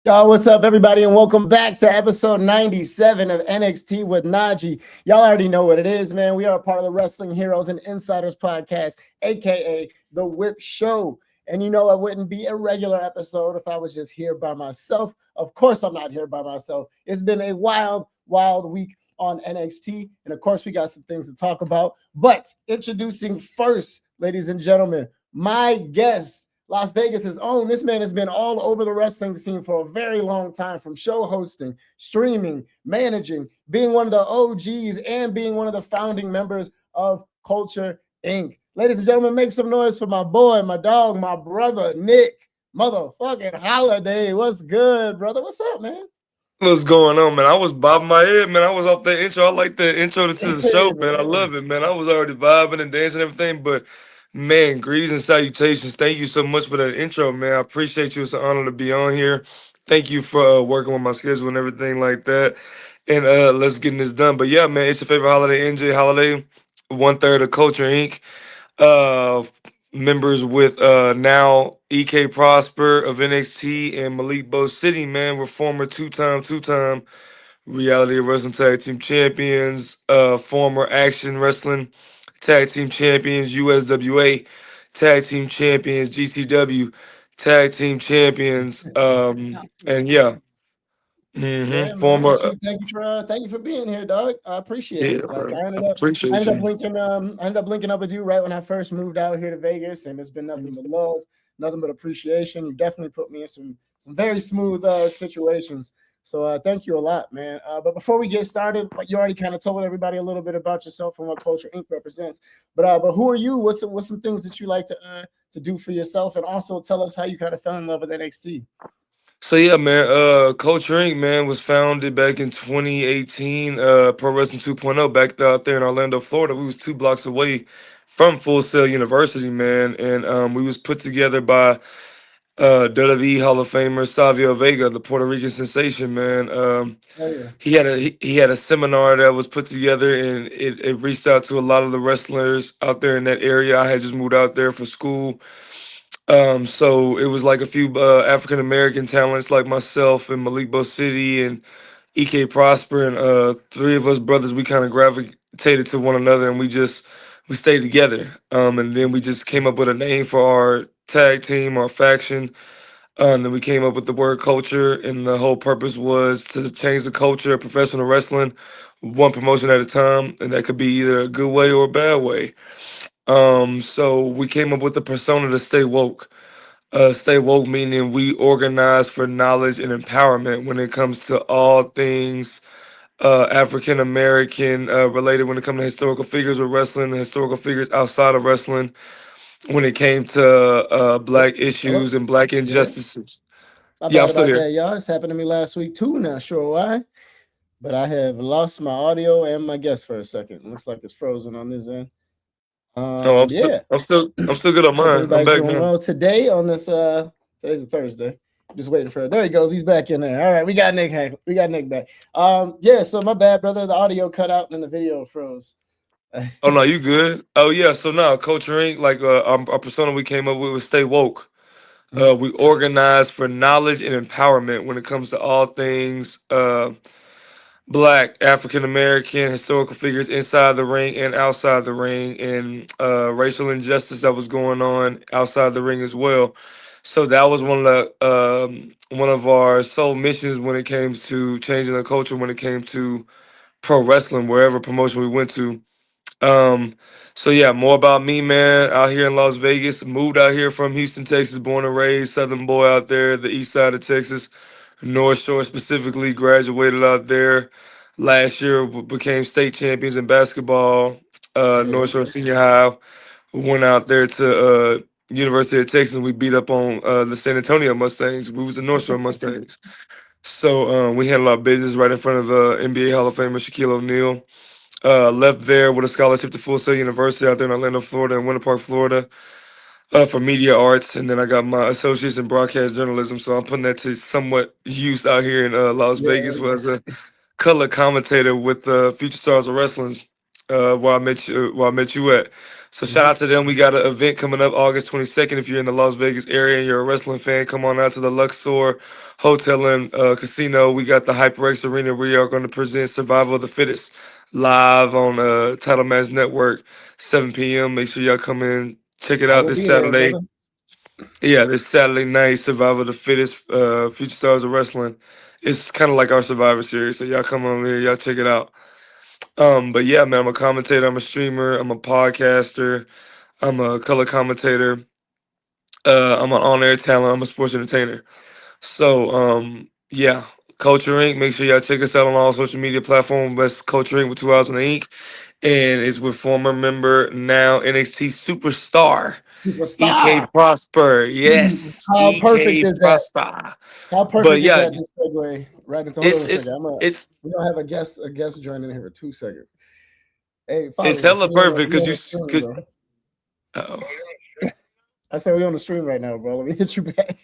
Yo, what's up, everybody, and welcome back to episode 97 of NXT with NaJee. Y'all already know what it is, man. We are a part of the Wrestling Heroes and Insiders podcast, aka The Whip Show. And you know, it wouldn't be a regular episode if I was just here by myself. Of course, I'm not here by myself. It's been a wild, wild week on NXT. And of course, we got some things to talk about. But introducing first, ladies and gentlemen, my guest, Las Vegas' own. This man has been all over the wrestling scene for a very long time, from show hosting, streaming, managing, being one of the OGs, and being one of the founding members of Culture Inc. Ladies and gentlemen, make some noise for my boy, my dog, my brother, Nick motherfucking Holiday. What's good, brother? What's up, man? What's going on, man? I was bobbing my head, man. I was off that intro. I like that intro to the show, man. I love it, man. I was already vibing and dancing and everything, but man, greetings and salutations. Thank you so much for that intro, man. I appreciate you. It's an honor to be on here. Thank you for working with my schedule and everything like that. And let's get this done. But yeah, man, it's your favorite holiday, NJ Holiday, 1/3 of Culture Inc. Uh, Members with now EK Prosper of NXT and Malik Bo City, man. We're former two-time Reality Wrestling Tag Team Champions, former Action Wrestling Tag Team Champions, USWA Tag Team Champions, GCW Tag Team Champions, and yeah, Yeah, man. former, Shoot, thank you for being here, dog. I appreciate yeah, it. Like man. I I appreciate you. ended up linking up with you right when I first moved out here to Vegas, and it's been nothing but love, nothing but appreciation. You definitely put me in some very smooth situations. So thank you a lot, man. But before we get started, like you already kind of told everybody a little bit about yourself and what Culture Inc. represents. But who are you? What's some things that you like to do for yourself, and also tell us how you kind of fell in love with NXT. So yeah, man, Culture Inc., man, was founded back in 2018, Pro Wrestling 2.0, back out there in Orlando, Florida. We was 2 blocks away from Full Sail University, man, and we was put together by WWE Hall of Famer Savio Vega, the Puerto Rican sensation, man. Oh yeah. He had a seminar that was put together, and it reached out to a lot of the wrestlers out there in that area. I had just moved out there for school, so it was like a few African American talents like myself and Malik Bo City and EK Prosper, and three of us brothers. We kind of gravitated to one another, and we stayed together. And then we just came up with a name for our tag team, our faction. And then we came up with the word culture, and the whole purpose was to change the culture of professional wrestling, one promotion at a time, and that could be either a good way or a bad way. So we came up with the persona to stay woke. Stay woke meaning we organize for knowledge and empowerment when it comes to all things African American related. When it comes to historical figures with wrestling and historical figures outside of wrestling, when it came to black Hello. issues and black You there? injustices. My Yeah, I'm bad still about here. that, y'all. It's happened to me last week too. Not sure why, but I have lost my audio and my guest for a second. Looks like it's frozen on this end. Oh, Yeah. I'm still good on Hope mine. I'm everybody's back doing now. well today on this. Today's a Thursday. Just waiting for it. There he goes. He's back in there. All right, we got Nick. We got Nick back. Yeah. So my bad, brother. The audio cut out and then the video froze. Oh no, you good? Oh yeah. So now, Culture Inc., like our persona we came up with was stay woke. We organize for knowledge and empowerment when it comes to all things black, African American, historical figures inside the ring and outside the ring, and racial injustice that was going on outside the ring as well. So that was one of our sole missions when it came to changing the culture. When it came to pro wrestling, wherever promotion we went to. Um, so yeah, more about me, man. Out here in Las Vegas, moved out here from Houston, Texas, born and raised, Southern boy out there, the east side of Texas, North Shore specifically. Graduated out there last year, became state champions in basketball. Yeah. North Shore Senior High. Went out there to University of Texas. We beat up on the San Antonio Mustangs. We was the North Shore Mustangs. So we handled our business right in front of NBA Hall of Famer Shaquille O'Neal. Left there with a scholarship to Full Sail University out there in Orlando, Florida, and Winter Park, Florida, for media arts. And then I got my associates in broadcast journalism. So I'm putting that to somewhat use out here in Las Yeah. Vegas, where as a color commentator with Future Stars of Wrestling, where I met you at. So shout Mhm. out to them. We got an event coming up August 22nd. If you're in the Las Vegas area and you're a wrestling fan, come on out to the Luxor Hotel and Casino. We got the HyperX Arena. We are going to present Survival of the Fittest live on Title Match Network, 7 p.m. Make sure y'all come in, check it I out will this be there, Saturday. brother. Yeah, this Saturday night, Survival of the Fittest, Future Stars of Wrestling. It's kind of like our Survivor series, so y'all come on here, y'all check it out. But yeah, man, I'm a commentator, I'm a streamer, I'm a podcaster, I'm a color commentator, I'm an on-air talent, I'm a sports entertainer. So, yeah, Culture Inc. Make sure y'all check us out on all social media platforms. That's Culture Inc. with 2 hours on the ink, and it's with former member now NXT superstar. EK Superstar. Prosper, yes, How perfect EK is that? Prosper. How But perfect is yeah, that? Just segue right into. Hold on it's a second. it's I'm gonna. it's We don't have a guest joining here for 2 seconds. Hey, it's fatherless, hella perfect we because on the stream, cause bro. oh, I said we on the stream right now, bro. Let me hit you back.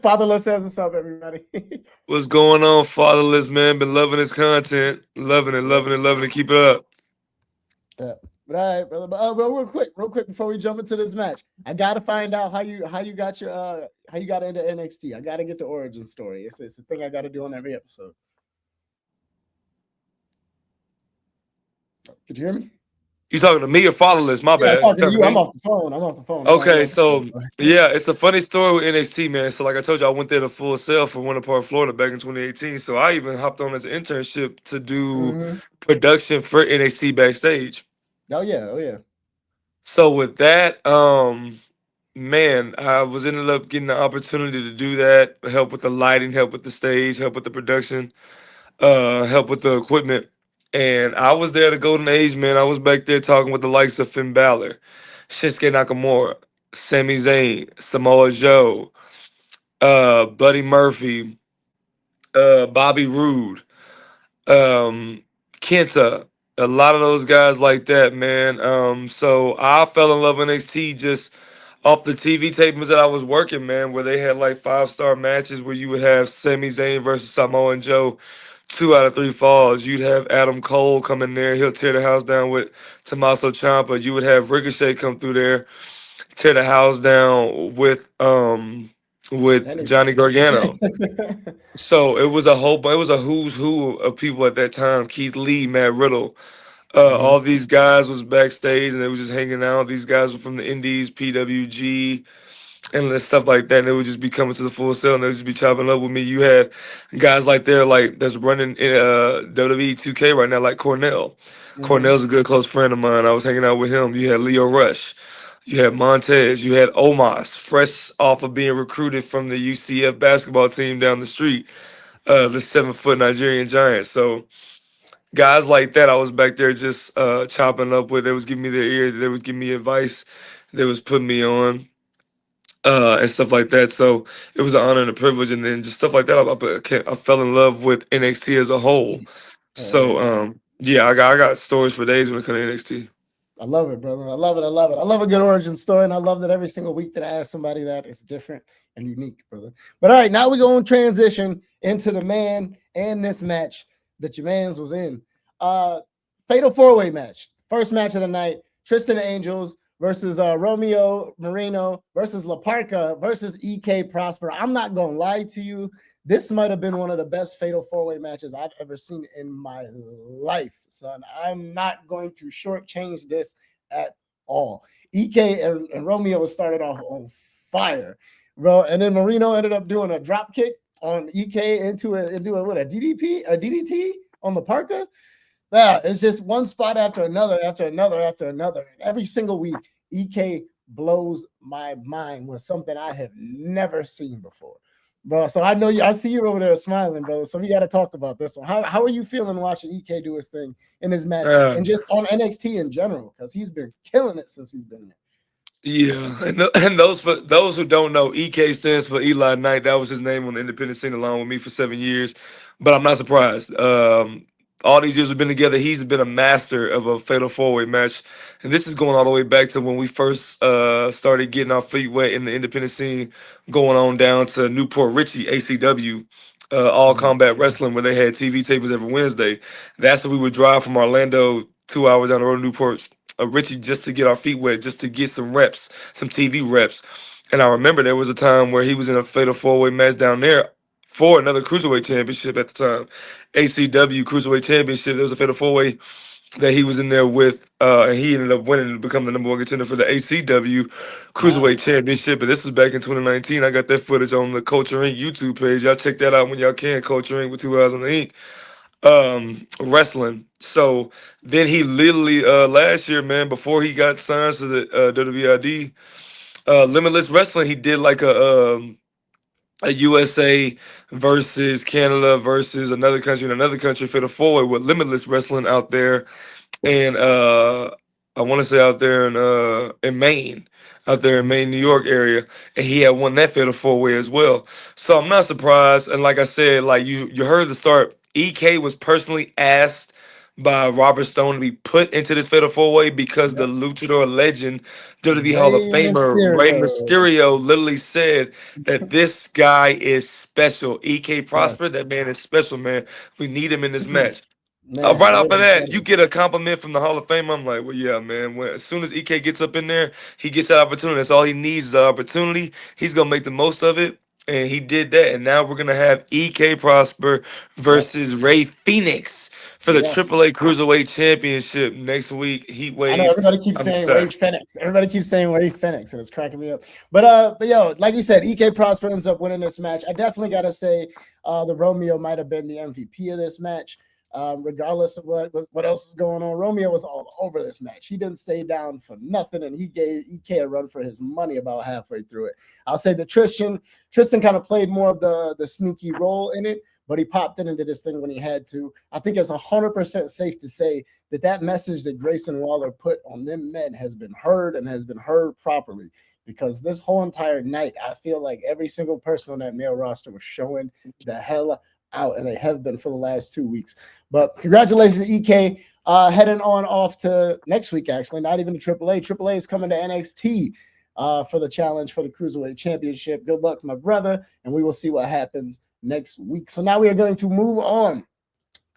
Fatherless says what's up, everybody. what's going on, fatherless man? Been loving his content, loving it, Yeah, loving it, loving it. Keep it up. yeah. But all right, brother. But real quick before we jump into this match, I gotta find out how you got your how you got into NXT. I gotta get the origin story. It's a thing I gotta do on every episode. Could you hear me? You talking to me or fatherless? My Yeah, I'm bad. You talking to talking you. to I'm me? off the phone. I'm off the phone. I'm not even Okay, off the so phone. yeah, it's a funny story with NXT, man. So like I told you, I went there to Full Sail for Winter Park, Florida back in 2018. So I even hopped on as an internship to do Mm-hmm. production for NXT backstage. Oh yeah, oh yeah. So with that, man, I was ended up getting the opportunity to do that, help with the lighting, help with the stage, help with the production, help with the equipment. And I was there the golden age, man. I was back there talking with the likes of Finn Balor, Shinsuke Nakamura, Sami Zayn, Samoa Joe, Buddy Murphy, Bobby Roode, um, Kenta, a lot of those guys like that, man. So I fell in love with NXT just off the TV tapings that I was working, man, where they had like 5-star matches where you would have Sami Zayn versus Samoa Joe, 2 out of 3 falls. You'd have Adam Cole come in there, he'll tear the house down with Tommaso Ciampa. You would have Ricochet come through there, tear the house down with Johnny Anybody. Gargano. So it was a who's who of people at that time. Keith Lee, Matt Riddle, Hmm. all these guys was backstage and they was just hanging out. These guys were from the Indies, PWG, and stuff like that. And they would just be coming to the Full Sail and they would just be chopping up with me. You had guys like there, like that's running in WWE 2K right now, like Cornell. Hmm. Cornell's a good close friend of mine. I was hanging out with him. You had Leo Rush. You had Montez. You had Omos, fresh off of being recruited from the UCF basketball team down the street, the 7 foot Nigerian giant. So guys like that, I was back there just chopping up with. They was giving me their ear. They was giving me advice. They was putting me on and stuff like that. So it was an honor and a privilege, and then just stuff like that. I fell in love with NXT as a whole. Oh So yeah. yeah, I got stories for days when it comes to NXT. I love it, brother. I love it. I love it. I love a good origin story, and I love that every single week that I ask somebody that it's different and unique, brother. But all right, now we're going to transition into the man and this match that your man's was in. Fatal 4-way match. First match of the night, Tristan Angels versus Romeo Moreno versus La Parca versus EK Prosper. I'm not going to lie to you. This might have been one of the best Fatal 4-way matches I've ever seen in my life, son. I'm not going to shortchange this at all. EK and Romeo started off on fire, bro. And then Marino ended up doing a drop kick on EK into a DDP, a DDT on the Parka. Yeah, it's just one spot after another, after another, after another. And every single week, EK blows my mind with something I have never seen before. Bro, so I know you. I see you over there smiling, brother. So we got to talk about this one. How are you feeling watching EK do his thing in his match and Um, just on NXT in general? Because he's been killing it since he's been there. Yeah, and those for those who don't know, EK stands for Eli Knight. That was his name on the independent scene, along with me for 7 years. But I'm not surprised. All these years we've been together, he's been a master of a fatal 4-way match, and this is going all the way back to when we first started getting our feet wet in the independent scene, going on down to Newport Richie ACW. All Mm. Combat Wrestling, where they had TV tapings every Wednesday. That's where we would drive from Orlando 2 hours down the road to Newport, Richie, just to get our feet wet, just to get some reps, some TV reps. And I remember there was a time where he was in a fatal 4-way match down there for another cruiserweight championship at the time, ACW cruiserweight championship. There was a fatal 4-way that he was in there with, and he ended up winning to become the number one contender for the ACW Wow. Cruiserweight Championship. And this was back in 2019. I got that footage on the Culture Inc. YouTube page. Y'all check that out when y'all can. Culture Inc. with 2 hours on the ink. Wrestling. So then he literally last year, man, before he got signed to the WWID, Limitless Wrestling, he did like a USA versus Canada versus another country and another country for the 4-way with Limitless Wrestling out there, and I want to say out there in Maine, out there in Maine, New York area, and he had won that fatal 4-way as well. So I'm not surprised. And like I said, like you heard the start, EK was personally asked by Robert Stone to be put into this fatal 4-way because the Yep. luchador legend, WWE Hall of Rey Famer Rey Mysterio. Mysterio literally said that this guy is special. EK Prosper, Yes. that man is special, man. We need him in this match. Man, Right it off of was that, you incredible. get a compliment from the Hall of Fame. I'm like, well, yeah, man. As soon as EK gets up in there, he gets that opportunity. That's all he needs is the opportunity. He's gonna make the most of it, and he did that. And now we're gonna have EK Prosper Yep. versus Ray Phoenix for the Yes. AAA Cruiserweight Championship next week. Heat I know Wave. everybody keeps I'm saying Ray excited. Phoenix. Everybody keeps saying Ray Phoenix, and it's cracking me up. But yo, like you said, EK Prosper ends up winning this match. I definitely gotta say, the Romeo might have been the MVP of this match. Regardless of what else is going on, Romeo was all over this match. He didn't stay down for nothing, and he gave EK a run for his money about halfway through it. I'll say that Tristan kind of played more of the sneaky role in it, but he popped in and did his thing when he had to. I think it's 100% safe to say that message that Grayson Waller put on them men has been heard and has been heard properly. Because this whole entire night, I feel like every single person on that male roster was showing the hell out, and they have been for the last 2 weeks. But congratulations, EK. Heading on off to next week, actually, not even the AAA. AAA is coming to NXT for the challenge for the Cruiserweight Championship. Good luck, my brother, and we will see what happens next week. So now we are going to move on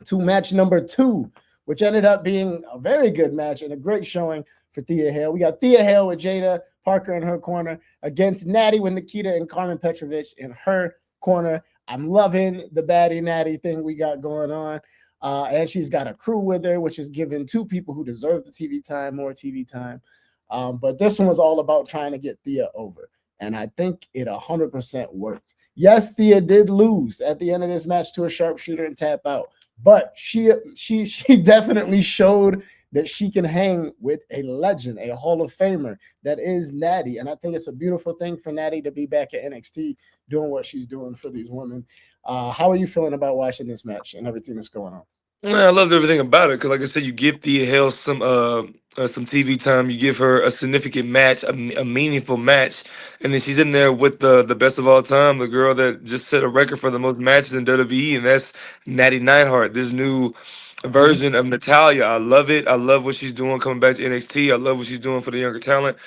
to match number 2, which ended up being a very good match and a great showing for Thea Hale. We got Thea Hale with Jada Parker in her corner against Natty with Nikita and Carmen Petrovich in her corner. I'm loving the baddie Natty thing we got going on. And she's got a crew with her, which is giving 2 people who deserve the TV time more TV time. But this one was all about trying to get Thea over. And I think it 100% worked. Yes, Thea did lose at the end of this match to a sharpshooter and tap out, but she definitely showed that she can hang with a legend, a Hall of Famer that is Natty. And I think it's a beautiful thing for Natty to be back at NXT doing what she's doing for these women. How are you feeling about watching this match and everything that's going on? Yeah, I loved everything about it because, like I said, you give Thea Hale some TV time. You give her a significant match, a meaningful match, and then she's in there with the best of all time, the girl that just set a record for the most matches in WWE, and that's Natty Neidhart. This new Mhm. version of Natalia. I love it. I love what she's doing coming back to NXT. I love what she's doing for the younger talent.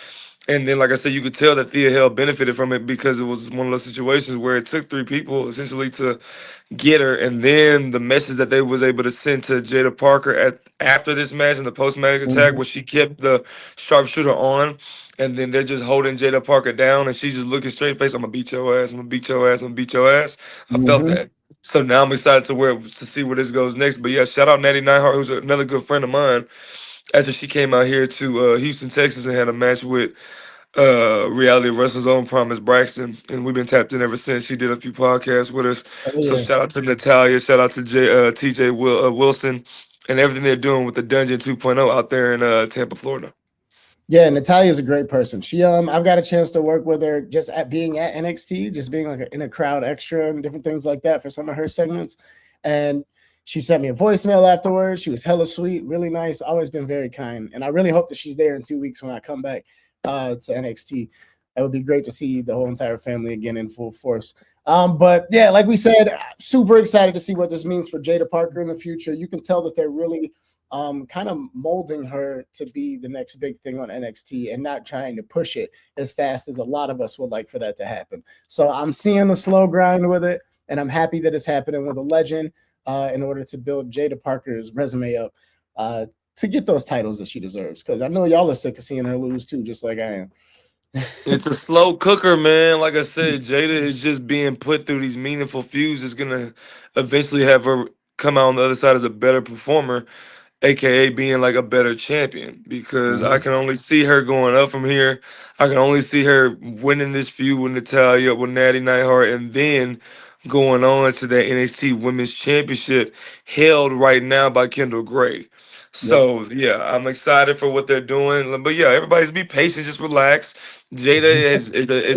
And then, like I said, you could tell that Thea Hale benefited from it because it was one of those situations where it took 3 people essentially to get her, and then the message that they was able to send to Jada Parker at after this match in the post match attack, Mhm. where she kept the sharpshooter on, and then they're just holding Jada Parker down, and she's just looking straight face. I'm gonna beat your ass. I'm gonna beat your ass. I'm gonna beat your ass. I felt Mhm. that. So now I'm excited to see where this goes next. But yeah, shout out Natty Neidhart, who's another good friend of mine. After she came out here to Houston, Texas, and had a match with reality wrestlers own Promise Braxton, and we've been tapped in ever since. She did a few podcasts with us. Oh, So yeah. shout out to Natalia, shout out to TJ Wilson, and everything they're doing with the Dungeon 2.0 out there in Tampa, Florida. Yeah, Natalia is a great person. I've got a chance to work with her just at being at NXT, just being like in a crowd extra and different things like that for some of her segments. And she sent me a voicemail afterwards. She was hella sweet, really nice, always been very kind. And I really hope that she's there in 2 weeks when I come back to NXT. It would be great to see the whole entire family again in full force. But yeah, like we said, super excited to see what this means for Jada Parker in the future. You can tell that they're really kind of molding her to be the next big thing on NXT and not trying to push it as fast as a lot of us would like for that to happen. So I'm seeing the slow grind with it, and I'm happy that it's happening with a legend in order to build Jada Parker's resume up to get those titles that she deserves. Because I know y'all are sick of seeing her lose too, just like I am. It's a slow cooker, man. Like I said, Jada is just being put through these meaningful feuds. It's gonna eventually have her come out on the other side as a better performer, aka being like a better champion. Because I Mhm. can only see her going up from here. I can only see her winning this feud with Natalia, with Natty Neidhart, and then going on to that NXT Women's Championship held right now by Kendall Gray. Yep. So yeah, I'm excited for what they're doing. But yeah, everybody's be patient, just relax. Jada It's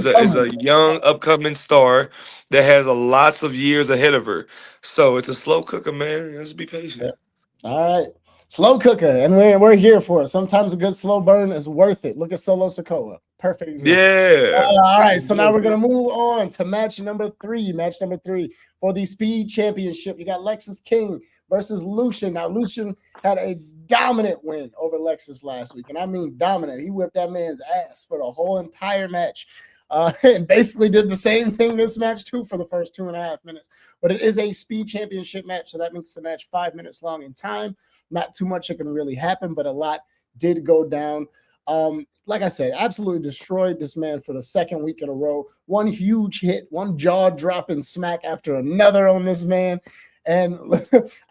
coming. is a young upcoming star that has a lots of years ahead of her. So it's a slow cooker, man. Just be patient. Yep. All right. Slow cooker, and we're here for it. Sometimes a good slow burn is worth it. Look at Solo Sikoa. Perfect example. Yeah. All right, so now we're gonna move on to match number three. Match number three for the Speed Championship. You got Lexis King versus Lucian. Now, Lucian had a dominant win over Lexis last week, and I mean dominant. He whipped that man's ass for the whole entire match, and basically did the same thing this match too for the first 2.5 minutes. But it is a Speed Championship match, so that makes the match 5 minutes long in time. Not too much that can really happen, but a lot did go down. Like I said, absolutely destroyed this man for the second week in a row. One huge hit, one jaw-dropping smack after another on this man. And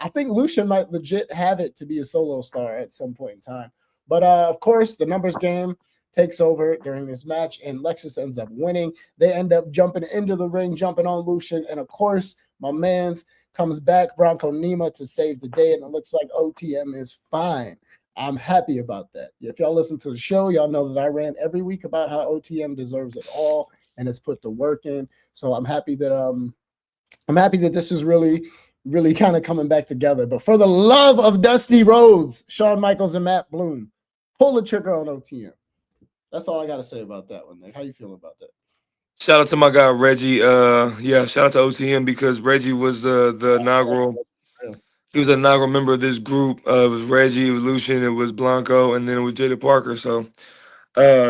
I think Lucian might legit have it to be a solo star at some point in time. But of course, the numbers game takes over during this match, and Lexus ends up winning. They end up jumping into the ring, jumping on Lucian, and of course, my man's comes back, Bronco Nima, to save the day, and it looks like OTM is fine. I'm happy about that. If y'all listen to the show, y'all know that I rant every week about how OTM deserves it all and has put the work in. So I'm happy that this is really kind of coming back together. But for the love of Dusty Rhodes, Shawn Michaels and Matt Bloom, pull the trigger on OTM. That's all I got to say about that one, Nick. How you feeling about that? Shout out to my guy Reggie. Yeah, shout out to OTM because Reggie was the inaugural. He was an inaugural member of this group. It was Reggie, it was Lucian, it was Blanco, and then it was Jada Parker. So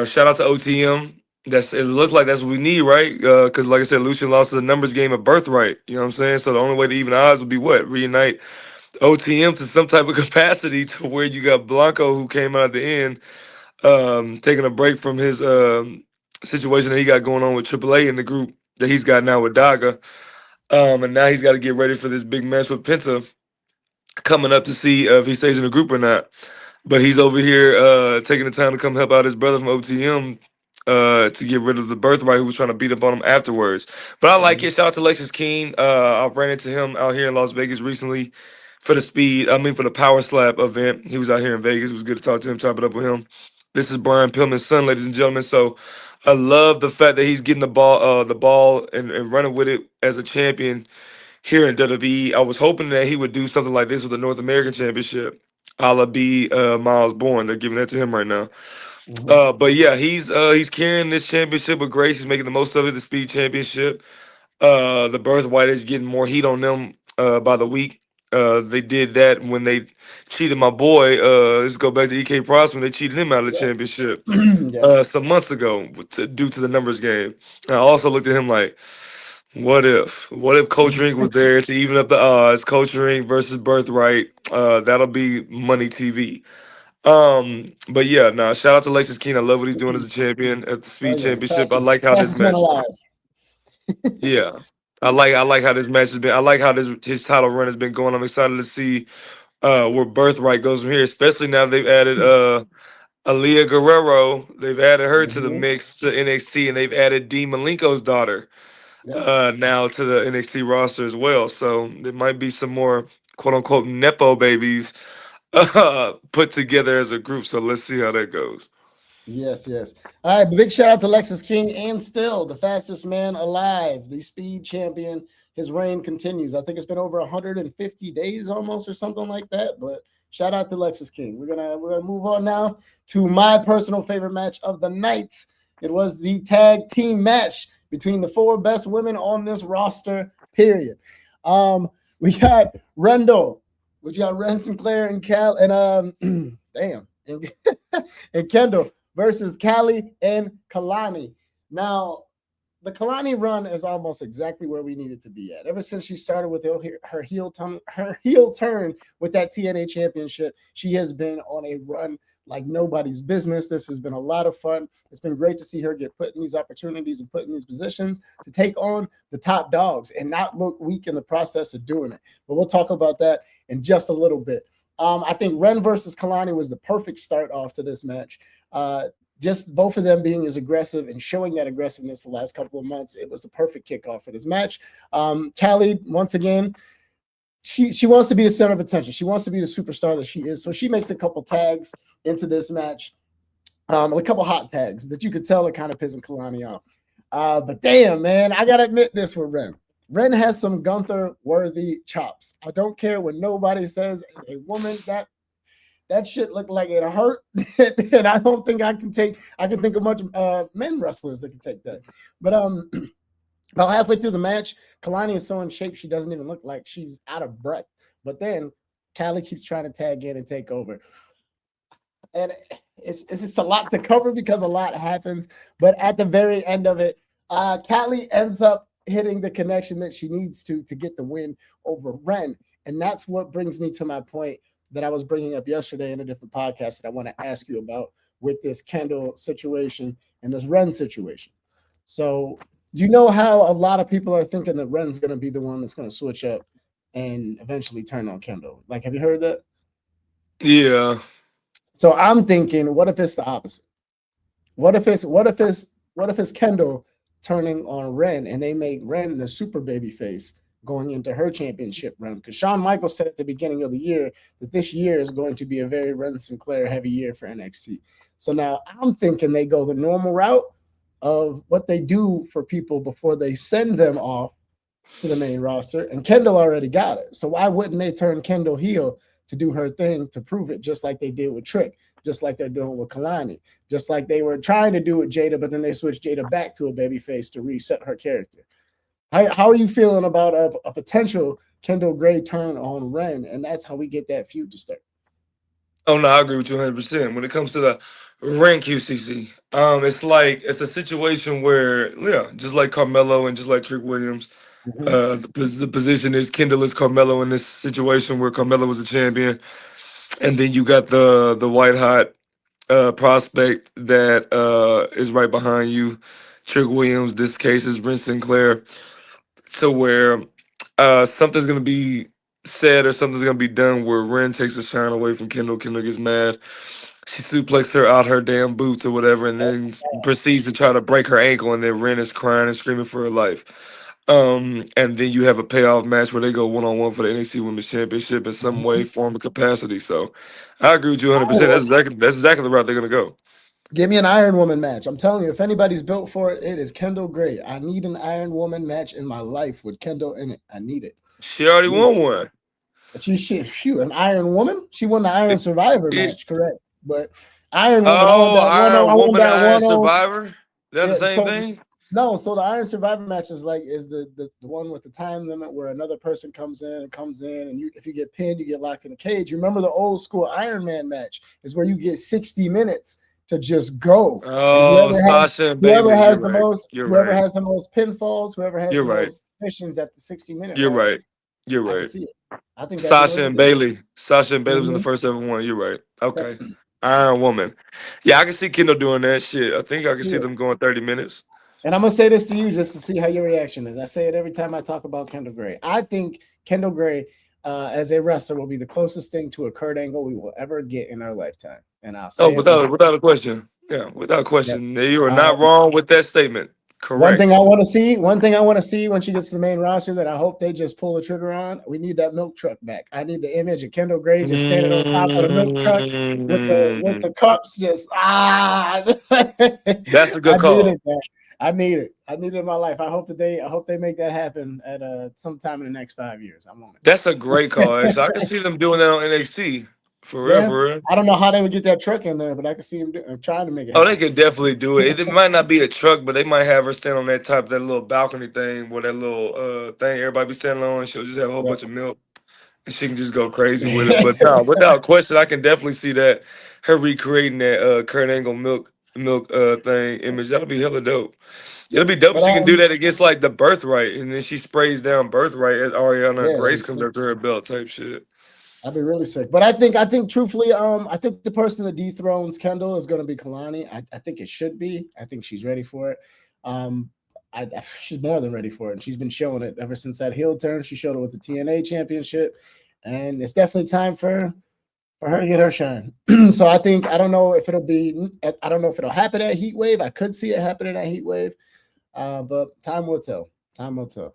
shout out to OTM. It looked like that's what we need, right? Because like I said, Lucian lost to the numbers game of birthright. You know what I'm saying? So the only way to even odds would be what? Reunite OTM to some type of capacity to where you got Blanco who came out at the end, taking a break from his situation that he got going on with AAA in the group that he's got now with Daga. And now he's got to get ready for this big match with Penta coming up to see if he stays in the group or not. But he's over here taking the time to come help out his brother from OTM to get rid of the birthright who was trying to beat up on him afterwards. But I like it. Shout out to Lexus King. I ran into him out here in Las Vegas recently for the Power Slap event. He was out here in Vegas. It was good to talk to him, chop it up with him. This is Brian Pillman's son, ladies and gentlemen. So I love the fact that he's getting the ball and running with it as a champion here in WWE. I was hoping that he would do something like this with the North American Championship, a la B Miles Bourne. They're giving that to him right now. Mm-hmm. But yeah, he's carrying this championship with grace. He's making the most of it. The Speed Championship. The Birthright is getting more heat on them by the week. They did that when they cheated my boy. Let's go back to EK Prosper. They cheated him out of the championship Yes. some months ago due to the numbers game. And I also looked at him like, what if? What if Coach Rink was there to even up the odds? Coach Rink versus Birthright. That'll be money TV. But yeah, nah, shout out to Lexus King. I love what he's doing as a champion at the Oh Speed yeah, Championship. I like how this fastest man match. alive. Yeah. I like how this match has been. I like how this his title run has been going. I'm excited to see where Birthright goes from here, especially now they've added Aaliyah Guerrero. They've added her to the Mm-hmm. mix to NXT, and they've added Dean Malenko's daughter Yep. now to the NXT roster as well. So there might be some more quote unquote nepo babies put together as a group. So let's see how that goes. Yes, yes. All right, big shout out to Lexus King and still the fastest man alive, the speed champion. His reign continues. I think it's been over 150 days almost or something like that. But shout out to Lexus King. We're gonna move on now to my personal favorite match of the night. It was the tag team match between the four best women on this roster, period. We got Rendell, we got Ren Sinclair and Cal and damn and Kendall versus Callie and Kalani. Now, the Kalani run is almost exactly where we needed to be at. Ever since she started with her heel turn with that TNA championship, she has been on a run like nobody's business. This has been a lot of fun. It's been great to see her get put in these opportunities and put in these positions to take on the top dogs and not look weak in the process of doing it. But we'll talk about that in just a little bit. I think Ren versus Kalani was the perfect start off to this match. Just both of them being as aggressive and showing that aggressiveness the last couple of months, it was the perfect kickoff for this match. Callie, once again, she wants to be the center of attention. She wants to be the superstar that she is. So she makes a couple tags into this match, a couple hot tags that you could tell are kind of pissing Kalani off. But damn, man, I gotta admit this with Ren. Ren has some Gunther-worthy chops. I don't care what nobody says. A woman that shit looked like it hurt, and I don't think I can think of much men wrestlers that can take that. But about halfway through the match, Kalani is so in shape she doesn't even look like she's out of breath. But then Callie keeps trying to tag in and take over. And it's just a lot to cover because a lot happens. But at the very end of it, Callie ends up hitting the connection that she needs to get the win over Ren. And that's what brings me to my point that I was bringing up yesterday in a different podcast that I want to ask you about with this Kendall situation and this Ren situation. So you know how a lot of people are thinking that Ren's going to be the one that's going to switch up and eventually turn on Kendall. Like, have you heard that? Yeah. So I'm thinking, what if it's the opposite? What if it's Kendall turning on Ren and they make Ren the super baby face going into her championship run? Because Shawn Michaels said at the beginning of the year that this year is going to be a very Ren Sinclair heavy year for NXT. So now I'm thinking they go the normal route of what they do for people before they send them off to the main roster. And Kendall already got it. So why wouldn't they turn Kendall heel to do her thing to prove it, just like they did with Trick, just like they're doing with Kalani, just like they were trying to do with Jada, but then they switched Jada back to a babyface to reset her character. How are you feeling about a potential Kendall Gray turn on Ren? And that's how we get that feud to start. Oh no, I agree with you 100%. When it comes to the rank QCC, it's a situation where, yeah, just like Carmelo and just like Trick Williams, the position is Kendall is Carmelo in this situation where Carmelo was a champion, and then you got the white hot prospect that is right behind you, Trick Williams. This case is Vince Sinclair, to where something's gonna be said or something's gonna be done where Ren takes the shine away from Kendall. Kendall gets mad. She suplexes her out her damn boots or whatever, and then proceeds to try to break her ankle. And then Ren is crying and screaming for her life. And then you have a payoff match where they go 1-on-1 for the NXT Women's Championship in some way, form, or capacity. So I agree with you 100%. That's exactly the route they're gonna go. Give me an Iron Woman match. I'm telling you, if anybody's built for it, it is Kendall Gray. I need an Iron Woman match in my life with Kendall in it. I need it. She already won one. She an Iron Woman. She won the Iron It, Survivor it, match, correct? But Iron Woman, I want oh, that one. Iron I want Woman and that Iron one on. Survivor. They're the Yeah. same So thing. no, so the Iron Survivor match is the one with the time limit where another person comes in, and if you get pinned, you get locked in a cage. You remember the old school Iron Man match is where you get 60 minutes to just go, and Oh, Sasha and whoever Bailey. You're has the right. most You're whoever right. has the most pinfalls, whoever has You're the right. most submissions at the 60-minute You're mark. right. You're I can right. see it. I think that'd be Sasha really and good. Bailey. Sasha and Bailey was in the Mhm. first ever one. You're right. Okay. Yep. Iron Woman. Yeah, I can see Kendall doing that shit. I think I can see Yeah. them going 30 minutes. And I'm gonna say this to you just to see how your reaction is. I say it every time I talk about Kendall Gray. I think Kendall Gray, as a wrestler, will be the closest thing to a Kurt Angle we will ever get in our lifetime. And I'll Oh, say it once. without a question. Yeah, without Yep. question. You are not Um, wrong with that statement. one thing Correct. I want to see, when she gets to the main roster that I hope they just pull the trigger on. We need that milk truck back. I need the image of Kendall Gray just standing on top of the milk truck with Mm, the cups just that's a I good need call. it, man. I need it. I need it in my life. I hope they make that happen at sometime in the next 5 years. I want That's a great call, actually. I can it. see them doing that on NXT. For real, Yeah. for real. I don't know how they would get that truck in there, but I can see them trying to make it Oh, they happen. could definitely do it. It might not be a truck, but they might have her stand on that little balcony thing, where that little thing everybody be standing on. She'll just have a whole bunch of milk, and she can just go crazy with it. But no, Yep. without question, I can definitely see that her recreating that Kurt Angle milk. milk thing image. That'll be hella dope. It'll be dope if But she can do that against like the birthright, and then she sprays down birthright as Ariana yeah, Grace comes up to her belt type shit. I'd be really sick. But I think truthfully, I think the person that dethrones Kendall is going to be Kalani. I think it should be. I think she's ready for it. Um, she's more than ready for it, and she's been showing it ever since that heel turn. She showed it with the TNA championship, and it's definitely time for her to get her shine. So I don't know if it'll be. I don't know if it'll happen at Heat Wave. I could see it happening at Heat Wave, but time will tell. Time will tell.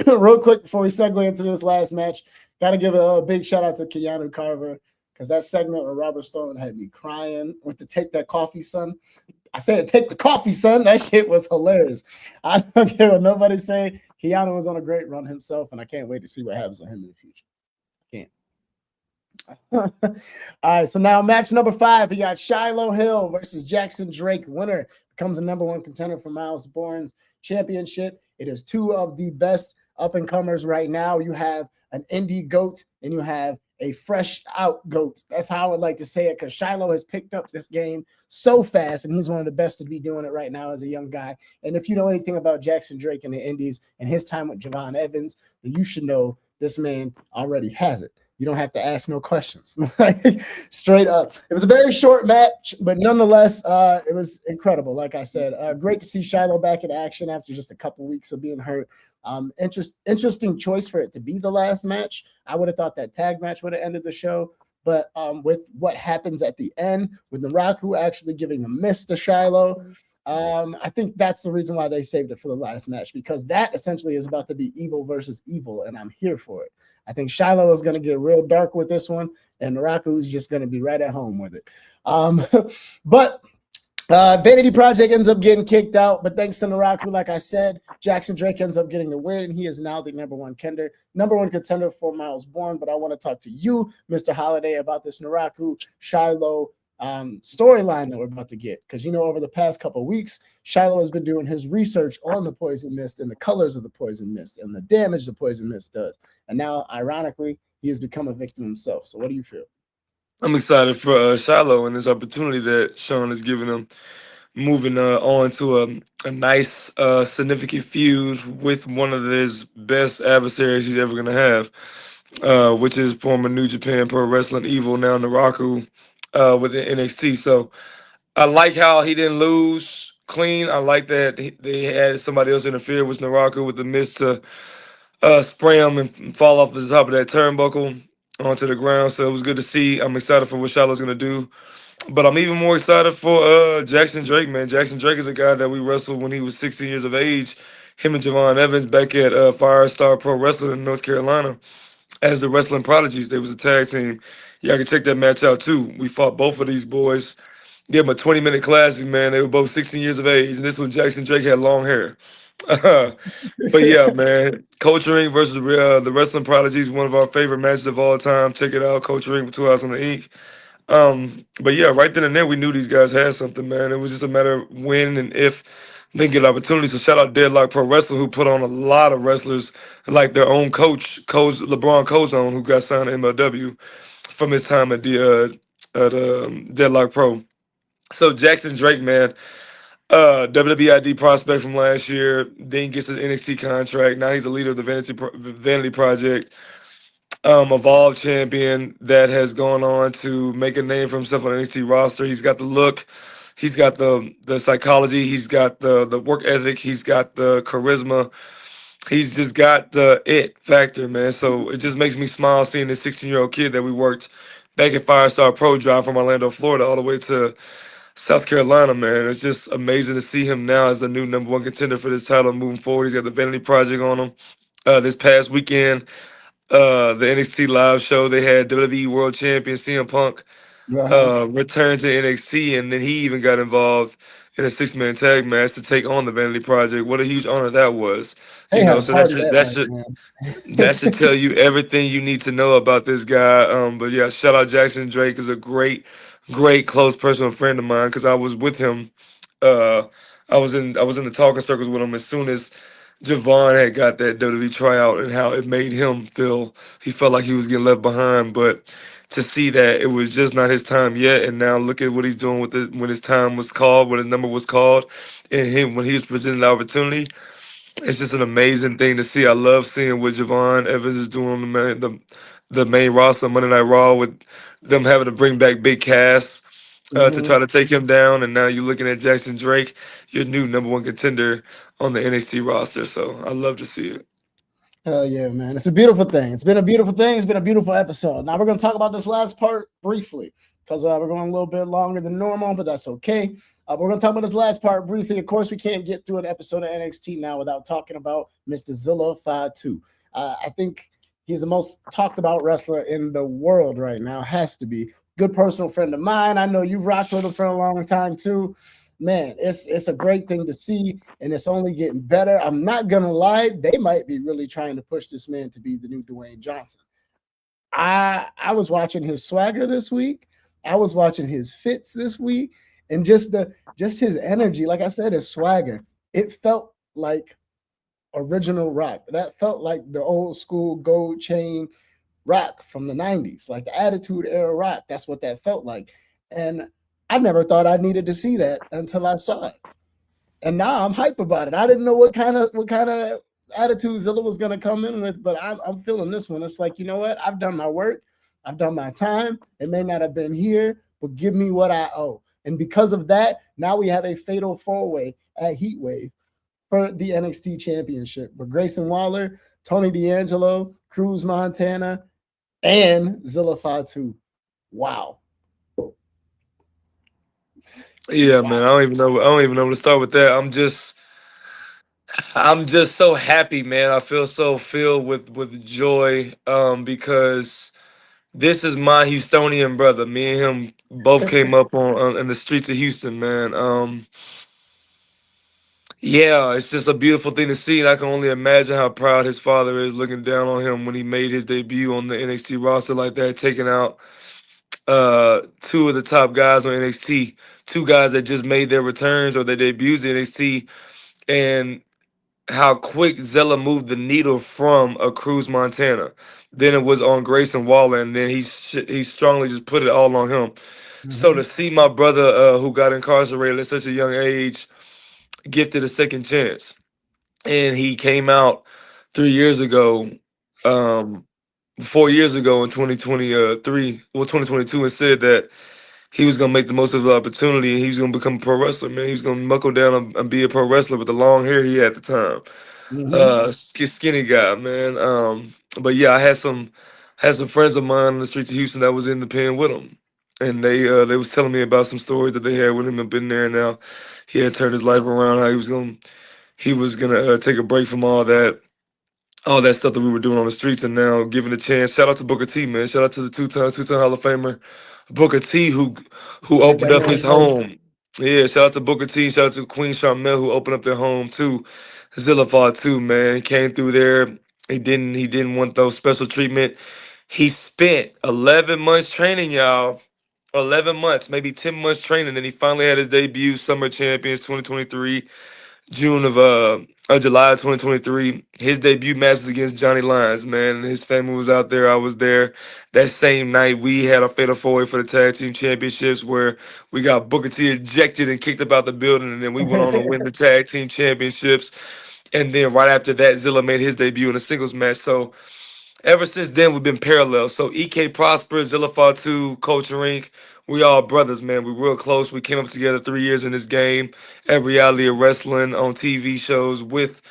Real quick before we segue into this last match, got to give a big shout out to Keanu Carver because that segment with Robert Stone had me crying with the "Take That Coffee, Son." I said, "Take the coffee, son." That shit was hilarious. I don't care what nobody say. Keanu was on a great run himself, and I can't wait to see what happens with him in the future. Can't. All right, so now match number 5, we got Shiloh Hill versus Jackson Drake. Winner becomes a number 1 contender for Miles Bourne's championship. It is 2 of the best up-and-comers right now. You have an indie GOAT and you have a fresh out GOAT. That's how I would like to say it, because Shiloh has picked up this game so fast, and he's one of the best to be doing it right now as a young guy. And if you know anything about Jackson Drake in the indies and his time with Javon Evans, then you should know this man already has it. You don't have to ask no questions. Straight up. It was a very short match, but nonetheless, it was incredible. Like I said, great to see Shiloh back in action after just a couple weeks of being hurt. Interesting choice for it to be the last match. I would have thought that tag match would have ended the show. But with what happens at the end, with Naraku actually giving a miss to Shiloh, I think that's the reason why they saved it for the last match, because that essentially is about to be evil versus evil, and I'm here for it. I think Shiloh is going to get real dark with this one, and Naraku is just going to be right at home with it. But Vanity Project ends up getting kicked out, but thanks to Naraku, like I said, Jackson Drake ends up getting the win. He is now the number one contender for Miles Bourne. But I want to talk to you, Mr. Holiday, about this Naraku Shiloh storyline that we're about to get, because over the past couple of weeks, Shiloh has been doing his research on the poison mist and the colors of the poison mist and the damage the poison mist does, and now ironically he has become a victim himself. So what do you feel? I'm excited for Shiloh and this opportunity that Sean is giving him, moving on to a nice, significant feud with one of his best adversaries he's ever gonna have, which is former New Japan Pro Wrestling Evil, now Naraku, within NXT. So I like how he didn't lose clean. I like that they had somebody else interfere with Naraku with the miss to spray him and fall off the top of that turnbuckle onto the ground. So it was good to see. I'm excited for what Charlotte's gonna do. But I'm even more excited for Jackson Drake, man. Jackson Drake is a guy that we wrestled when he was 16 years of age. Him and Javon Evans back at Firestar Pro Wrestling in North Carolina as the Wrestling Prodigies. They was a tag team. Y'all can check that match out too. We fought both of these boys. Gave them a 20-minute classic, man. They were both 16 years of age, and this one Jackson Drake had long hair. But yeah, man, Coach Ring versus the Wrestling Prodigies, one of our favorite matches of all time. Check it out, Coach Ring for 2 hours on the ink. But yeah, right then and there, we knew these guys had something, man. It was just a matter of when and if they get opportunities. So shout out Deadlock Pro Wrestling, who put on a lot of wrestlers, like their own coach LeBron Cozone, who got signed to MLW from his time at the Deadlock Pro. So Jackson Drake, man, WWID prospect from last year, then gets an NXT contract. Now he's the leader of the Vanity Project, evolved champion that has gone on to make a name for himself on the NXT roster. He's got the look, he's got the psychology, he's got the work ethic, he's got the charisma. He's just got the it factor, man. So it just makes me smile seeing this 16-year-old kid that we worked back at Firestar Pro drive from Orlando, Florida, all the way to South Carolina, man. It's just amazing to see him now as the new number 1 contender for this title moving forward. He's got the Vanity Project on him. This past weekend, the NXT live show, they had WWE World Champion CM Punk Uh-huh. return to NXT, and then he even got involved in a 6-man tag match to take on the Vanity Project. What a huge honor that was, They had a So that's party just that that's night, just that man. should tell you everything you need to know about this guy. But yeah, shout out Jackson Drake is a great close personal friend of mine because I was with him. Uh, I was in the talking circles with him as soon as Javon had got that WWE tryout and how it made him feel. He felt like he was getting left behind, but to see that it was just not his time yet, and now look at what he's doing with it when his time was called, when his number was called, and him when he was presented the opportunity. It's just an amazing thing to see. I love seeing what Javon Evans is doing on the main roster of Monday Night Raw with them having to bring back Big Cass to Mhm. try to take him down, and now you're looking at Jackson Drake, your new number one contender on the NXT roster. So I love to see it. Hell yeah, man. It's a beautiful thing. It's been a beautiful thing. It's been a beautiful episode. Now we're going to talk about this last part briefly because we're going a little bit longer than normal, but that's okay. We're going to talk about this last part briefly. Of course, we can't get through an episode of NXT now without talking about Mr. Zilla 5-2. I think he's the most talked about wrestler in the world right now. Has to be. Good personal friend of mine. I know you've rocked with him for a long time too. Man, it's a great thing to see, and it's only getting better. I'm not gonna lie, they might be really trying to push this man to be the new Dwayne Johnson. I was watching his swagger this week. I was watching his fits this week, and just his energy. Like I said, his swagger. It felt like original rock. That felt like the old school gold chain rock from the 90s, like the attitude era rock. That's what that felt like. And I never thought I needed to see that until I saw it. And now I'm hype about it. I didn't know what kind of attitude Zilla was gonna come in with, but I'm feeling this one. It's like, you know what? I've done my work, I've done my time. It may not have been here, but give me what I owe. And because of that, now we have a fatal four-way at Heatwave for the NXT Championship with Grayson Waller, Tony D'Angelo, Cruz Montana, and Zilla Fatu. Wow. Yeah, man. Wow. I don't even know. I don't even know where to start with that. I'm just so happy, man. I feel so filled with joy, because this is my Houstonian brother. Me and him both came up on in the streets of Houston, man. Yeah, it's just a beautiful thing to see, and I can only imagine how proud his father is looking down on him when he made his debut on the NXT roster like that, taking out two of the top guys on NXT, two guys that just made their returns or their debuts in NXT, and how quick Zella moved the needle from a Cruz Montana. Then it was on Grayson Waller, and then he strongly just put it all on him. So to Mhm. see my brother who got incarcerated at such a young age gifted a second chance, and he came out 3 years ago, um, 4 years ago in 2023, well 2022, and said that he was gonna make the most of the opportunity and he was gonna become a pro wrestler, man. He was gonna knuckle down and be a pro wrestler with the long hair he had at the time. Mhm. Skinny guy, man. But yeah, I had some friends of mine in the streets of Houston that was in the pen with him, and they was telling me about some stories that they had with him and been there. Now he had turned his life around. How he was gonna take a break from all that stuff that we were doing on the streets, and now given a chance. Shout out to Booker T, man. Shout out to the two-time Hall of Famer Booker T, who Saved opened that up his man's life. home. Yeah, shout out to Booker T. Shout out to Queen Charmel, who opened up their home too. Zillifard too, man. Came through there. He didn't want those special treatment. He spent 11 months training, y'all. 11 months, maybe 10 months training, and he finally had his debut, Summer Champions 2023. June of July of 2023. His debut match was against Johnny Lyons, man. His family was out there. I was there. That same night, we had a fatal four-way for the tag team championships where we got Booker T ejected and kicked up out the building, and then we went on to win the tag team championships. And then right after that, Zilla made his debut in a singles match. So ever since then, we've been parallel. So EK Prosper, Zilla Fatu, Culture Inc. We all brothers, man. We real close. We came up together 3 years in this game at Reality of Wrestling on TV shows with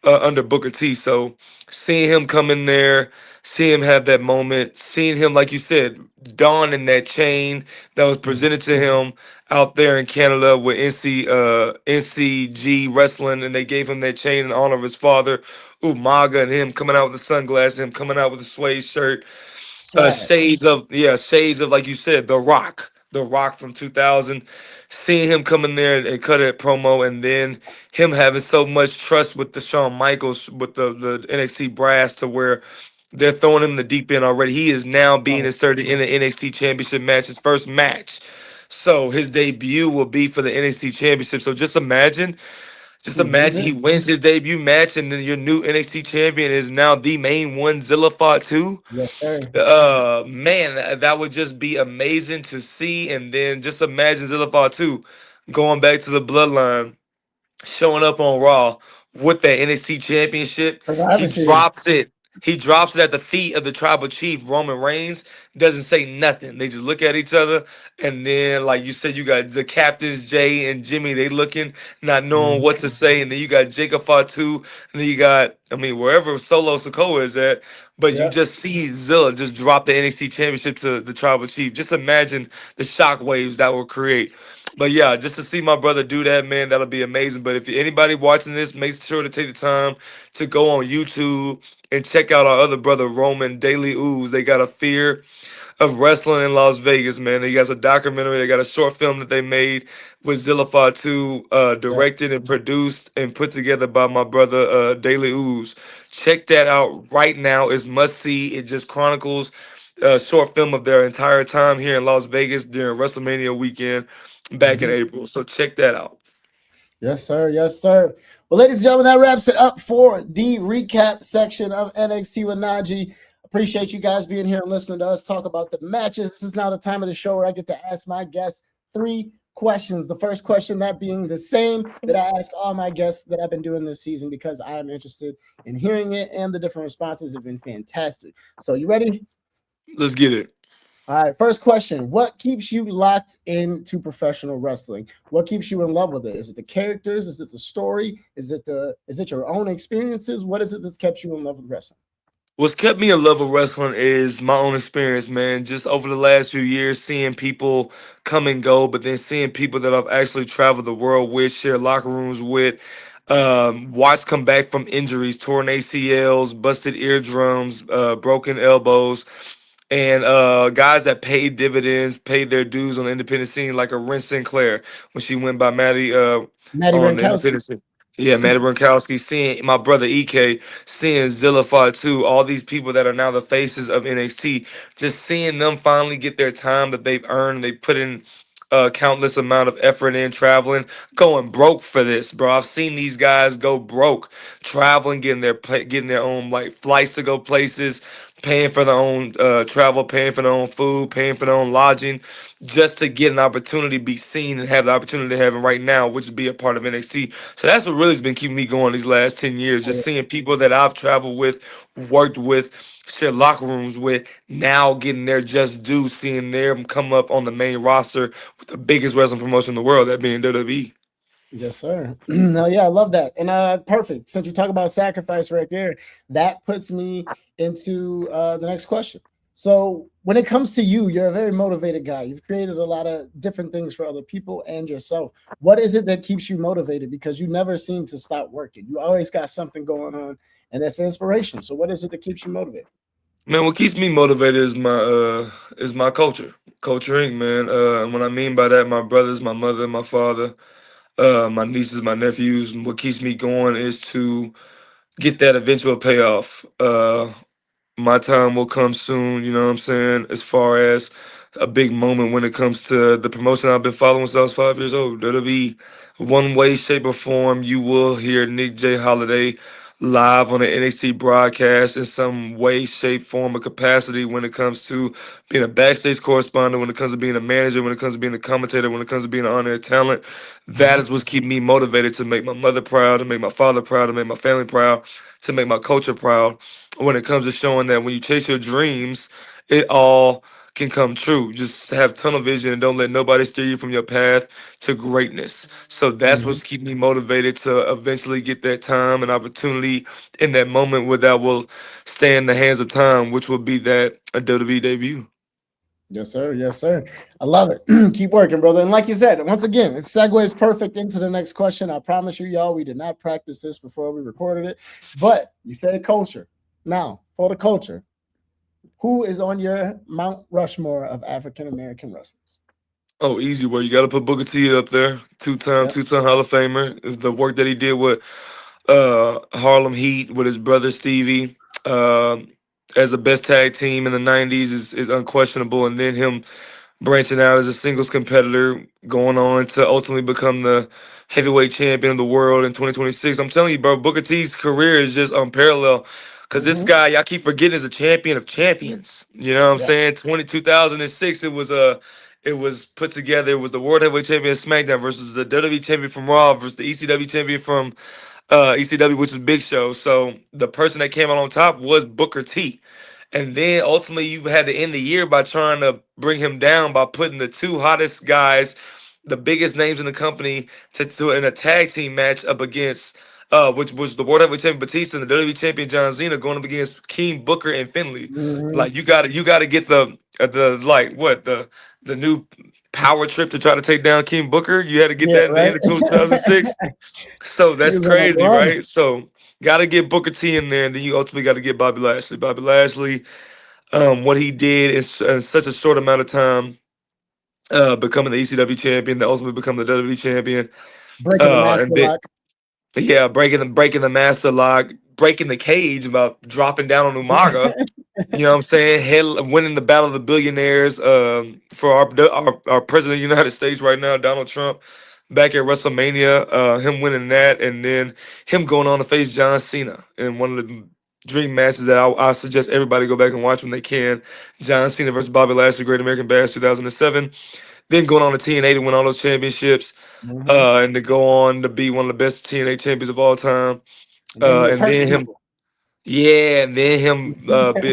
under Booker T. So seeing him come in there, seeing him have that moment, seeing him, like you said, don in that chain that was presented to him out there in Canada with NCG Wrestling, and they gave him that chain in honor of his father, Umaga, and him coming out with the sunglasses, him coming out with a suede shirt, Swag. shades of like you said, the Rock from 2000. Seeing him come in there and cut a promo, and then him having so much trust with the Shawn Michaels with the NXT brass to where they're throwing him in the deep end already. He is now being Right. inserted in the NXT Championship match, his first match. So his debut will be for the NXT Championship. So Just He wins imagine it. he wins his debut match, and then your new NXT champion is now the main one, Zilla fought too. Yes, sir. Man, that would just be amazing to see. And then just imagine Zilla fought too, going back to the bloodline, showing up on Raw with that NXT championship. He Survivor Series. drops it. He drops it at the feet of the tribal chief, Roman Reigns. Doesn't say nothing. They just look at each other. And then, like you said, you got the captains, Jay and Jimmy, they looking, not knowing Mhm. what to say. And then you got Jacob Fatu. And then you got, I mean, wherever Solo Sokoa is at. But you Yep. just see Zilla just drop the NXT championship to the tribal chief. Just imagine the shockwaves that will create. But yeah, just to see my brother do that, man, that'll be amazing. But if anybody watching this, make sure to take the time to go on YouTube and check out our other brother Roman Daily Ooze. They got a fear of wrestling in Las Vegas, man. They got a documentary. They got a short film that they made with Zilla Fatu, Yep. directed and produced and put together by my brother Daily Ooze. Check that out right now. It's must see. It just chronicles a short film of their entire time here in Las Vegas during WrestleMania weekend back in Mhm. April. So check that out. Yes, sir. Yes, sir. Well, ladies and gentlemen, that wraps it up for the recap section of NXT with NaJee. Appreciate you guys being here and listening to us talk about the matches. This is now the time of the show where I get to ask my guests 3 questions. The first question, that being the same that I ask all my guests that I've been doing this season because I am interested in hearing it, and the different responses have been fantastic. So, you ready? Let's get it. All right, first question. What keeps you locked into professional wrestling? What keeps you in love with it? Is it the characters? Is it the story? Is it your own experiences? What is it that's kept you in love with wrestling? What's kept me in love with wrestling is my own experience, man. Just over the last few years, seeing people come and go, but then seeing people that I've actually traveled the world with, share locker rooms with, watch come back from injuries, torn ACLs, busted eardrums, broken elbows, and guys that paid dividends, paid their dues on the independent scene, like a Ren Sinclair when she went by Maddie Maddie on the Rankowski. independent scene. Yeah, Maddie Bronkowski, seeing my brother EK, seeing Zilla Fatu, all these people that are now the faces of NXT, just seeing them finally get their time that they've earned. They put in countless amount of effort in traveling, going broke for this, bro. I've seen these guys go broke, traveling, getting their own like flights to go places, paying for their own travel, paying for their own food, paying for their own lodging, just to get an opportunity to be seen and have the opportunity to have it right now, which is be a part of NXT. So that's what really has been keeping me going these last 10 years. Just seeing people that I've traveled with, worked with, shared locker rooms with, now getting their just due, seeing them come up on the main roster with the biggest wrestling promotion in the world, that being WWE. Yes, sir. No, yeah, I love that. And perfect. Since you talk about sacrifice right there, that puts me into the next question. So, when it comes to you, you're a very motivated guy. You've created a lot of different things for other people and yourself. What is it that keeps you motivated? Because you never seem to stop working. You always got something going on, and that's inspiration. So, what is it that keeps you motivated? Man, what keeps me motivated is my culture. Culture Inc., man. And what I mean by that, my brothers, my mother, my father, my nieces, my nephews. And what keeps me going is to get that eventual payoff. My time will come soon, you know what I'm saying? As far as a big moment when it comes to the promotion I've been following since I was 5 years old. That'll be one way, shape, or form. You will hear Nick J. Holiday live on the NXT broadcast in some way, shape, form, or capacity when it comes to being a backstage correspondent, when it comes to being a manager, when it comes to being a commentator, when it comes to being an on-air talent. That Mhm. is what's keeping me motivated to make my mother proud, to make my father proud, to make my family proud, to make my culture proud when it comes to showing that when you chase your dreams, it all can come true. Just have tunnel vision and don't let nobody steer you from your path to greatness. So that's Mhm. what's keeping me motivated to eventually get that time and opportunity in that moment where that will stay in the hands of time, which will be that a WWE debut. Yes, sir. Yes, sir. I love it. Keep working, brother. And like you said, once again, it segues perfect into the next question. I promise you, y'all, we did not practice this before we recorded it, but you said culture. Now, for the culture, who is on your Mount Rushmore of African American wrestlers? Oh, easy way. You got to put Booker T up there. Yep. Two-time Hall of Famer. Is the work that he did with Harlem Heat with his brother Stevie as the best tag team in the '90s is unquestionable. And then him branching out as a singles competitor, going on to ultimately become the heavyweight champion of the world in 2026. I'm telling you, bro, Booker T's career is just unparalleled. Cause this Mm-hmm. guy, y'all keep forgetting, is a champion of champions. You know what I'm Yeah. saying? 2006, it was put together. It was the World Heavyweight Champion of SmackDown versus the WWE Champion from Raw versus the ECW Champion from ECW, which is Big Show. So the person that came out on top was Booker T. And then ultimately you had to end the year by trying to bring him down by putting the two hottest guys, the biggest names in the company, to in a tag team match up against which was the World Heavyweight Champion Batista and the WWE Champion John Cena going up against King Booker and Finley. Mm-hmm. Like you gotta get the like what the new power trip to try to take down King Booker. You had to get Yeah, that in the right. end of 2006. So He that's was on a crazy, run. right? So got to get Booker T in there, and then you ultimately got to get Bobby Lashley. Bobby Lashley, what he did in such a short amount of time, becoming the ECW champion, the ultimately become the WWE champion, Breaking the and master then lock. yeah, breaking the master lock, breaking the cage about dropping down on Umaga. You know what I'm saying? Winning the battle of the billionaires for our president of the United States right now, Donald Trump, back at WrestleMania. Him winning that, and then him going on to face John Cena in one of the dream matches that I suggest everybody go back and watch when they can. John Cena versus Bobby Lashley, Great American Bash 2007. Then going on to TNA to win all those championships, Mm-hmm. and to go on to be one of the best TNA champions of all time. And then he was And hurting then him people. yeah, and then him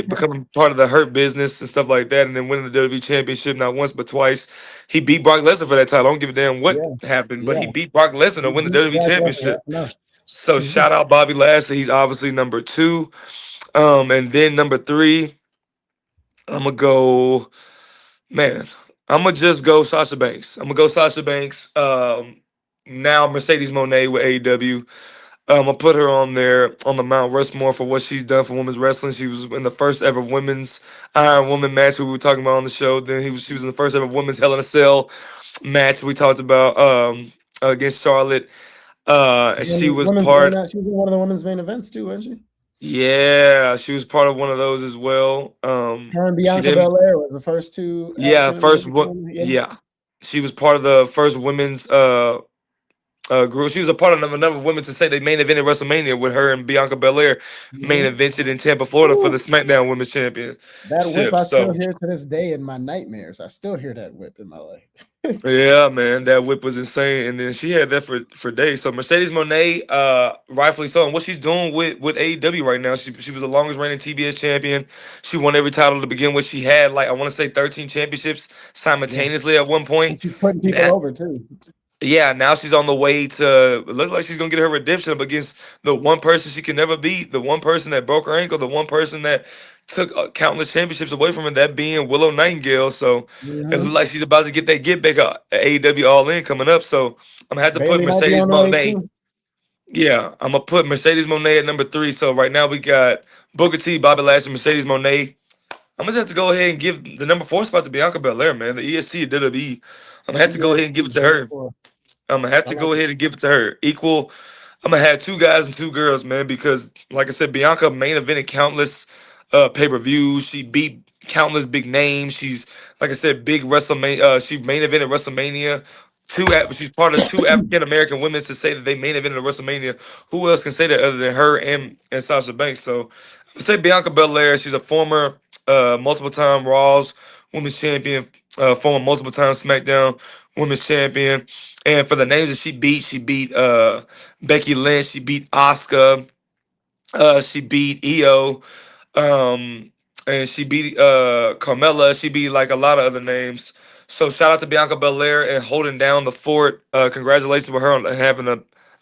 becoming part of the Hurt Business and stuff like that, and then winning the WWE Championship not once but twice. He beat Brock Lesnar for that title. I don't give a damn what Yeah, happened, but he yeah. beat Brock Lesnar He to win the beat WWE Brock Lesnar. Championship. Yes, no. So Mhm. shout out Bobby Lashley. He's obviously number two. And then number three, I'm gonna go. Man, I'm gonna just go Sasha Banks. I'm gonna go Sasha Banks. Now Mercedes Moné with AEW. I'll put her on there on the Mount Rushmore for what she's done for women's wrestling. She was in the first ever women's Iron Woman match we were talking about on the show. Then she was in the first ever women's Hell in a Cell match we talked about against Charlotte. And she was part. She was in one of the women's main events too, wasn't she? Yeah, she was part of one of those as well. Her and She Bianca didn't. Belair was the first two Yeah, African first American one. women. Yeah. Yeah, she was part of the first women's group. She was a part of another women to say they main evented WrestleMania with her and Bianca Belair main Mhm. evented in Tampa, Florida for the Woo! SmackDown Women's That whip Championship. I still So hear to this day in my nightmares. I still hear that whip in my life. yeah, man, that whip was insane. And then she had that for days. So Mercedes Moné, rightfully so. And what she's doing with AEW right now, she was the longest reigning TBS champion. She won every title to begin with. She had like I want to say 13 championships Yeah. simultaneously at one And point. she's putting people Now, over too. yeah, now she's on the way to. It looks like she's gonna get her redemption up against the one person she can never beat, the one person that broke her ankle, the one person that took countless championships away from her, that being Willow Nightingale. So it looks Hmm. like she's about to get that get back at AEW All In coming up. So I'm gonna have to put Bailey might be Mercedes on the way Moné. too. Yeah, I'm gonna put Mercedes Moné at number three. So right now we got Booker T, Bobby Lashley, Mercedes Moné. I'm gonna have to go ahead and give the number four spot to Bianca Belair, man. The EST at WWE. I'm gonna have to go ahead and give it EST to number her. 4. I'm gonna have I to like go it. ahead and give it to her. Equal. I'm gonna have two guys and two girls, man, because like I said, Bianca main evented countless pay-per-views. She beat countless big names. She's like I said, big WrestleMania. She main evented WrestleMania. She's part of two African American women to say that they main evented a WrestleMania. Who else can say that other than her and Sasha Banks? So I would say Bianca Belair. She's a former multiple time Raw's Women's Champion, former multiple time SmackDown Women's Champion. And for the names that she beat Becky Lynch, she beat Asuka, she beat Io, um, and she beat Carmella. She beat like a lot of other names. So shout out to Bianca Belair and holding down the fort. Congratulations with her on having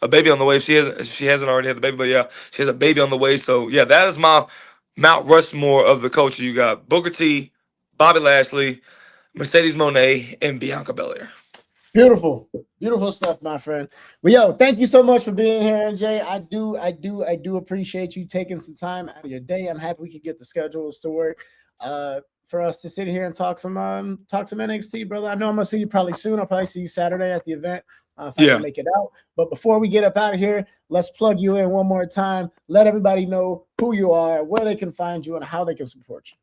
a baby on the way. She hasn't already had the baby, but yeah, she has a baby on the way. So yeah, that is my Mount Rushmore of the culture. You got Booker T, Bobby Lashley, Mercedes Moné, and Bianca Belair. Beautiful, beautiful stuff, my friend. But yo, thank you so much for being here, NJ. I do appreciate you taking some time out of your day. I'm happy we could get the schedules to work. For us to sit here and talk some NXT, brother. I know I'm gonna see you probably soon. I'll probably see you Saturday at the event if I can Yeah. make it out. But before we get up out of here, let's plug you in one more time. Let everybody know who you are, where they can find you, and how they can support you.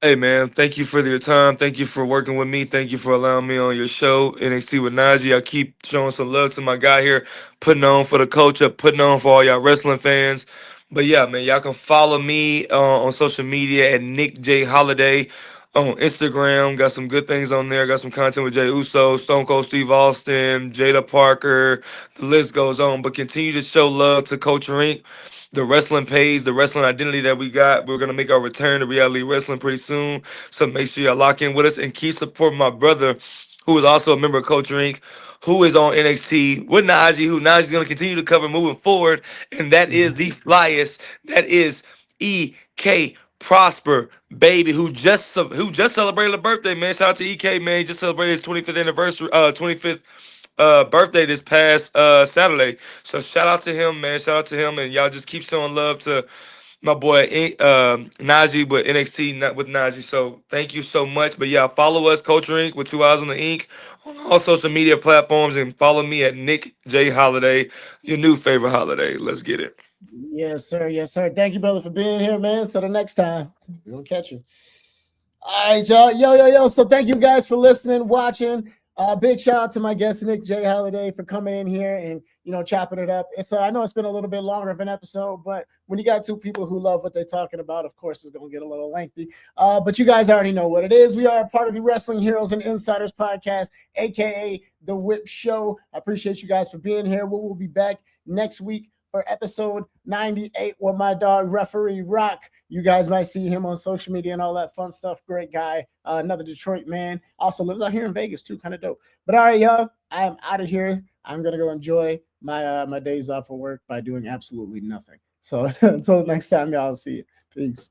Hey man, thank you for your time. Thank you for working with me. Thank you for allowing me on your show, NXT with NaJee. I keep showing some love to my guy here, putting on for the culture, putting on for all y'all wrestling fans. But yeah, man, y'all can follow me on social media at Nick J Holiday on Instagram. Got some good things on there. Got some content with Jay Uso, Stone Cold Steve Austin, Jada Parker. The list goes on. But continue to show love to Culture Inc., the wrestling page, the wrestling identity that we got. We're gonna make our return to reality wrestling pretty soon. So make sure y'all lock in with us and keep supporting my brother, who is also a member of Culture Inc., who is on NXT with NaJee, who NaJee's gonna continue to cover moving forward. And that is the flyest. That is EK Prosper, baby, who just celebrated a birthday, man. Shout out to EK, man. He just celebrated his 25th anniversary, 25th birthday this past Saturday. So shout out to him, man. Shout out to him, and y'all just keep showing love to my boy NaJee with NXT, not with NaJee. So thank you so much. But yeah, follow us, Culture Inc. with 2 eyes on the ink on all social media platforms, and follow me at Nick J Holiday, your new favorite holiday. Let's get it. Yes, sir. Yes, sir. Thank you, brother, for being here, man. Until the next time, we're gonna catch you. All right, y'all. Yo. So thank you guys for listening, watching. Big shout out to my guest Nick J Holiday for coming in here and chopping it up. And so I know it's been a little bit longer of an episode, but when you got two people who love what they're talking about, of course it's gonna get a little lengthy. But you guys already know what it is. We are a part of the Wrestling Heroes and Insiders podcast, aka the Whip Show. I appreciate you guys for being here. We will be back next week for episode 98 with my dog Referee Rock. You guys might see him on social media and all that fun stuff. Great guy. Another Detroit man. Also lives out here in Vegas too. Kind of dope. But all right, y'all. I am out of here. I'm gonna go enjoy my days off of work by doing absolutely nothing. So until next time, y'all, see you. Peace.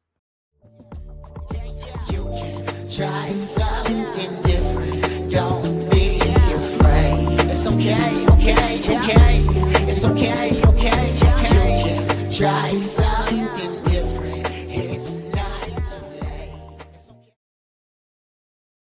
You can try something different. Don't be afraid. It's okay. It's okay.